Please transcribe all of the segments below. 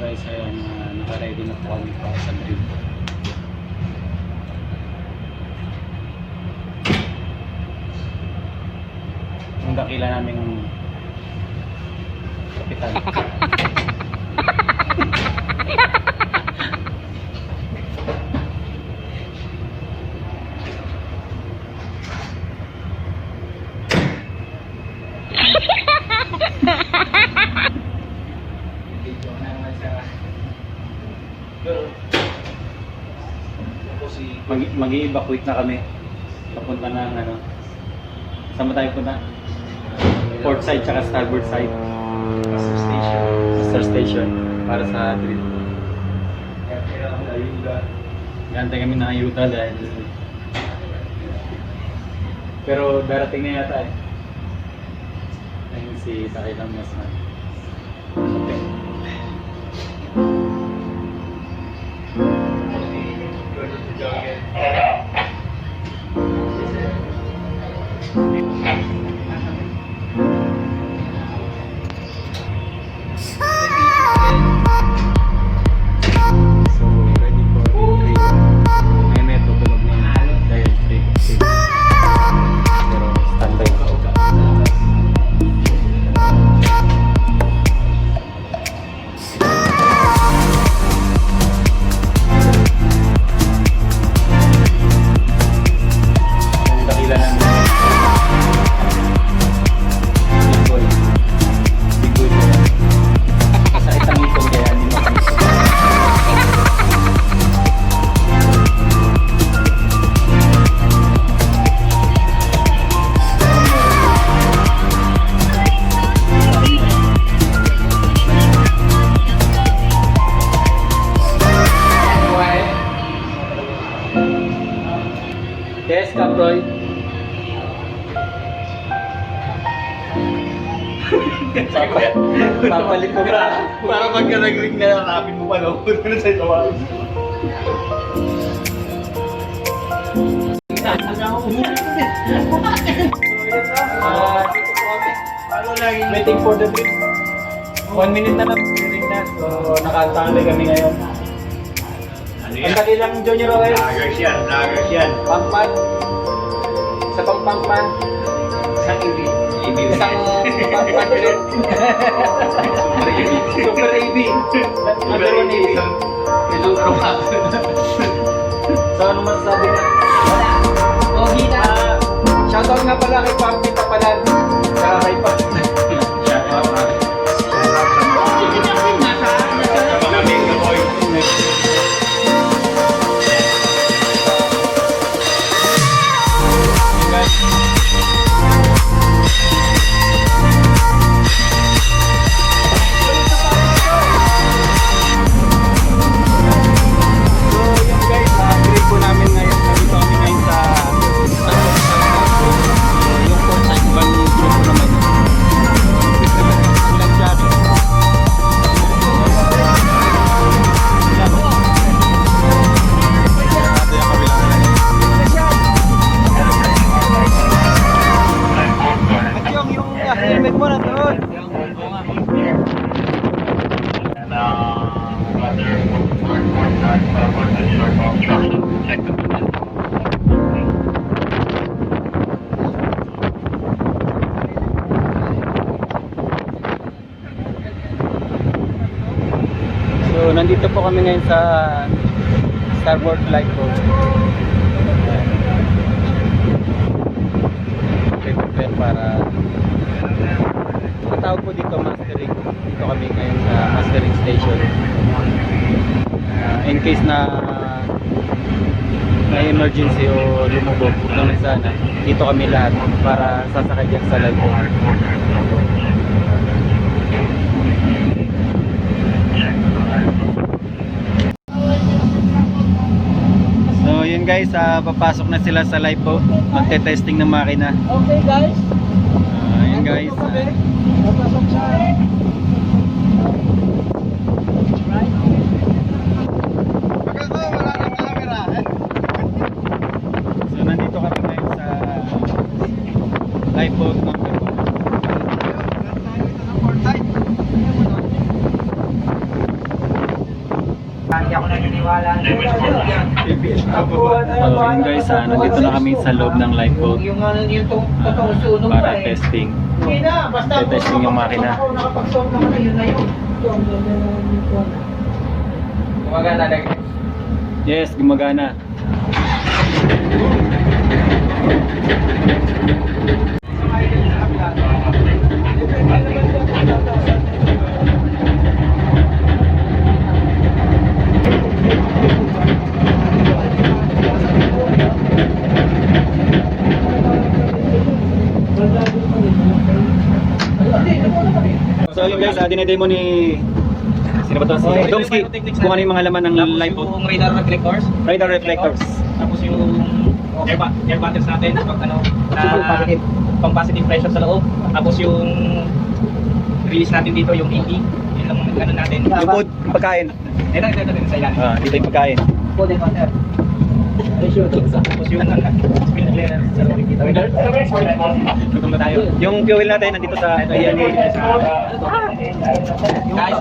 guys, ayan, naka-ready na po kami para sa drill. Yung dakila naming kapitan. Mag-i-evacuate na kami papunta ng ano, saan ba tayo punta? Port side tsaka starboard side, master station para sa drill. Gantay kami ng ayuda dahil pero darating na yata eh. Ayun si Takilang Masman. Okay. Yes, Caproy. Papalit ko ka. Para pagka nag-ring na nakapin mo pa, no? Punta na sa'yo tawag. Waiting for the drill. 1 minute na lang, ring na. So, nakatangay kami ngayon. Ang dali lang, Junior Oil. Lagers yan. Pangpan. Sa pangpangpan. Isang EV. Isang pangpan ulit. Super AV. Number 1 AV. So, ano masasabi na? Pogi na. Shoutout nga pala kay Papi Tapalan. Saka kay Papi. Shoutout sa mga mega boy. So, nandito po kami ngayon sa starboard light boat. Prepare para matawag po dito mastering. Dito kami ngayon sa mastering station. In case na may emergency o lumubog naman sana, dito kami lahat para sasakay dyan sa light boat. So yun guys, papasok na sila sa live boat. Magte-testing ng makina. Okay guys. Yun guys. Papasok siya. So nandito kami ngayon sa live boat number 1. ako naniniwala. So yun guys, nandito na kami sa loob ng lifeboat Yung totoong sunog para testing. Hindi na, basta Testing yung makina. nakapag-solve naman na yun na yun. Gumagana na. Yes, gumagana. So yun guys, dinedemo ni sino ba to? Si Domsky kung ano yung mga laman ng lifeboat. Yung radar reflectors. Radar reflectors. Tapos yung air butters natin pag ano, pang positive pressure sa loob. Tapos yung release natin dito yung 80. Yun lang ang ano natin. Yung food, yung pagkain. Ito din sa ilalim. Dito yung pagkain. Pwede ko, sir. Tapos yung screen clearer sa loob dito. Gutom na tayo. Yung fuel natin nandito sa ayan. Guys.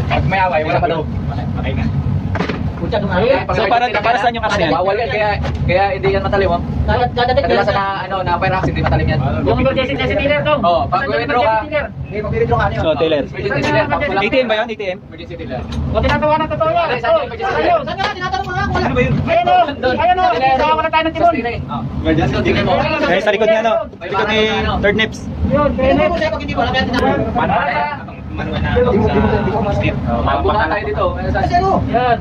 Pag may away, wala pa daw. Okay na. So para saan yung kasi yan? Bawal yan, kaya hindi yan matalim, oh. Kadalasan na fire accident, hindi matalim yan. Yung emergency tiller to. Oo, pag withdraw ka, So Taylor. emergency tiller. ATM ba yun? ATM? Emergency tiller. O tinatawa ng totoo yan. Saan yung emergency tiller? Saan nga? Tinatanong mo nga. Wala. Ano ba yun? Ayun o. Sama na tayo ng timon. Emergency. Ay, sa likod niya no? Sa likod ni Third Nips. Yun, Paano na mabuha tayo dito. Yan.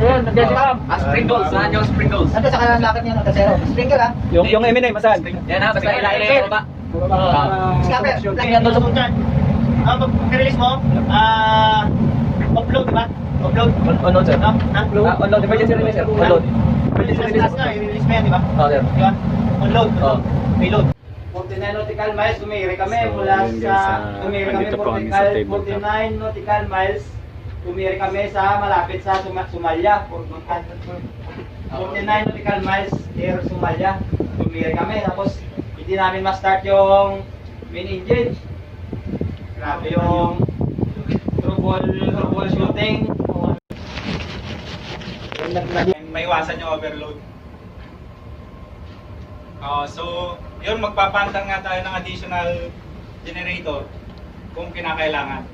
Yan, nandiyan si Ma'am. Sprinkles, saan yung sprinkles? Ito sa kanan lakad niya, no? Kasero. Sprinkle, ha? Yung M&M, saan? Yan ha, basta ilalim baba. Scamper. Lagyan doon sa punta. Pag-release mo, upload, diba? Upload. Unload, sir. Upload. Unload, emergency release, sir. Unload. Release nga, i-release mo yan, diba? Oh, sir. Diba? Unload. Oh. Reload. 49 nautical miles, tumiri kami So, mula yun sa guys, tumiri kami nandito po kami sa table top. 49 nautical miles, tumiri kami sa malapit sa Somalia. 49 nautical miles near Somalia, tumiri kami. Tapos hindi namin ma-start yung main engine. Grabe yung troubleshooting. Maiwasan yung overload. So, yun, magpapantang nga tayo ng additional generator kung kinakailangan.